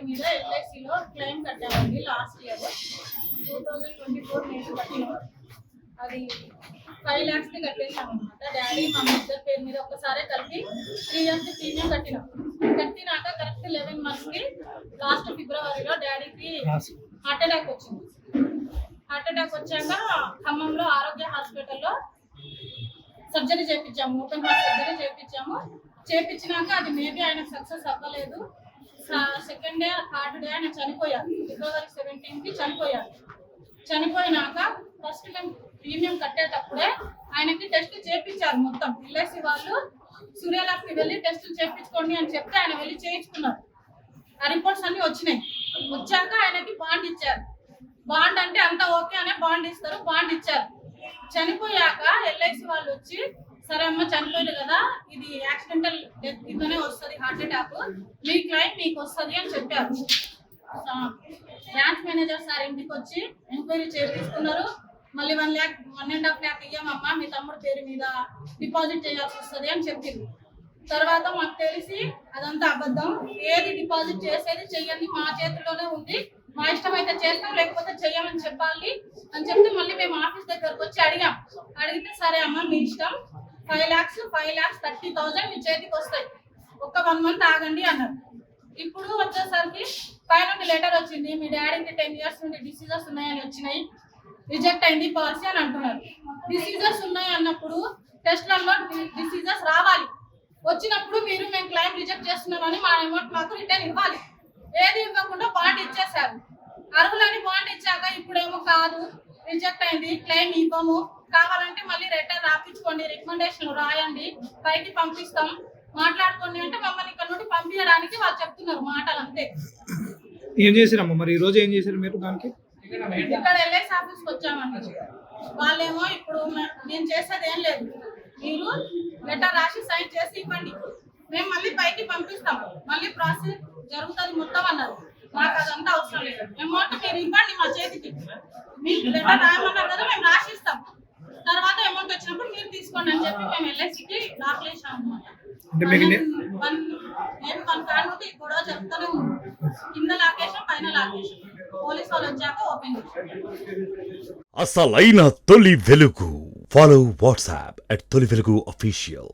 మీద ఎల్ఐసిలో claim కట్టామండి last year 2024 నేను కట్టినాం. అది 5 lakhs కట్టేసాం అనమాట. డాడీ మా ఇద్దరు పేరు మీద ఒక్కసారే కలిపి 3 years ప్రీమియం కట్టినాం. కట్టినాక కరెక్ట్ 11 months కి లాస్ట్ ఫిబ్రవరిలో డాడీకి హార్ట్ అటాక్ వచ్చింది. హార్ట్ అటాక్ వచ్చాక ఖమ్మంలో ఆరోగ్య హాస్పిటల్లో సర్జరీ చేయించాము, ఓపెన్ హార్ట్ సర్జరీ చేయించినాక అది మేబీ ఆయన సక్సెస్ అవ్వలేదు. సెకండ్ డే థర్డ్ డే ఆయన చనిపోయారు. ఫిబ్రవరి 17కి చనిపోయారు. చనిపోయినాక ఫస్ట్ మేము ప్రీమియం కట్టేటప్పుడే ఆయనకి టెస్ట్ చేయించారు. మొత్తం ఎల్ఐసి వాళ్ళు సూర్యాలకి వెళ్ళి టెస్టులు చేయించుకోండి అని చెప్తే ఆయన వెళ్ళి చేయించుకున్నారు. ఆ రిపోర్ట్స్ అన్ని వచ్చినాయి. వచ్చాక ఆయనకి బాండ్ ఇచ్చారు. బాండ్ అంటే అంతా ఓకే అనే బాండ్ ఇస్తారు. బాండ్ ఇచ్చారు. చనిపోయాక ఎల్ఐసి వాళ్ళు వచ్చి సరే అమ్మ చనిపోయింది కదా, ఇది యాక్సిడెంటల్ డెత్ కిందనే వస్తుంది, హార్ట్ అటాక్, మీ క్లైమ్ మీకు వస్తుంది అని చెప్పారు. బ్రాంచ్ మేనేజర్ సార్ ఇంటికి వచ్చి ఎంక్వైరీ చేయించుకున్నారు. మళ్ళీ 1.5 lakh ఇయ్యమమ్మా, మీ తమ్ముడు పేరు మీద డిపాజిట్ చేయాల్సి వస్తుంది అని చెప్పింది. తర్వాత మాకు తెలిసి అదంతా అబద్ధం, ఏది డిపాజిట్ చేసేది చెయ్యండి, మా చేతిలోనే ఉంది, మా ఇష్టం అయితే చేస్తాం లేకపోతే చెయ్యమని చెప్పాలి అని చెప్తే మళ్ళీ మేము ఆఫీస్ దగ్గరకు వచ్చి అడిగాం. అడిగితే సరే అమ్మ మీ ఇష్టం, 5 lakhs 30,000 మీ చేతికి వస్తాయి, ఒక్క 1 month ఆగండి అన్నారు. ఇప్పుడు వచ్చేసరికి పైన లెటర్ వచ్చింది, మీ డాడీకి 10 years నుండి డిసీజెస్ ఉన్నాయని వచ్చినాయి, రిజెక్ట్ అయింది పాలసీ అని అంటున్నారు. డిసీజెస్ ఉన్నాయి అన్నప్పుడు టెస్ట్లలో డిసీజెస్ రావాలి, వచ్చినప్పుడు మీరు మేము క్లైమ్ రిజెక్ట్ చేస్తున్నామని మా అమౌంట్ మాకు రిటర్న్ ఇవ్వాలి. ఏది ఇవ్వకుండా బాండ్ ఇచ్చేసారు. అర్హులని బాండ్ ఇచ్చాక ఇప్పుడేమో కాదు, రిజెక్ట్ అయింది, క్లెయిమ్ ఇవ్వము, కావాలంటే మళ్ళీ రిటర్న్ రాపించుకోండి, రికమెండేషన్ రాయండి, పైకి పంపిస్తాం, మాట్లాడుకోండి అంటే మమ్మల్ని ఇక్కడ నుండి పంపించడానికి వాళ్ళు చెప్తున్నారు మాటలు అంతే. ఏం చేసిరమ్మా మరి ఈ రోజు ఏం చేశారు మీరు దానికి? ఇక్కడ ఎల్ఐసి ఆఫీస్కి వచ్చామండి. వాళ్ళేమో ఇప్పుడు నేను చేసేది ఏం లేదు, మీరు లెటర్ రాసి సైన్ చేసి ఇవ్వండి, మేము మళ్ళీ పైకి పంపిస్తాం, మళ్ళీ ప్రాసెస్ జరుగుతుంది మొత్తం అన్నారు. మాకు అదంతా అవసరం లేదు, అమౌంట్ మీరు ఇవ్వండి మా చేతికి, మీకు లెటర్ రాయమన్నారు కదా మేము రాసిస్తాం, తర్వాత అమౌంట్ వచ్చినప్పుడు మీరు తీసుకోండి అని చెప్పి మేము ఎల్ఐసికి దాఖలు చేసాం అనమాట. వన్ కార్డు గొడవ చెప్తానే ఉంది, కింద లాకేషన్ పైన లాకేషన్, పోలీస్ వాళ్ళు వచ్చాక ఓపెన్ చేశారు. అసలైన తొలి వెలుగు. ఫాలో వాట్సాప్ @తొలి వెలుగు official.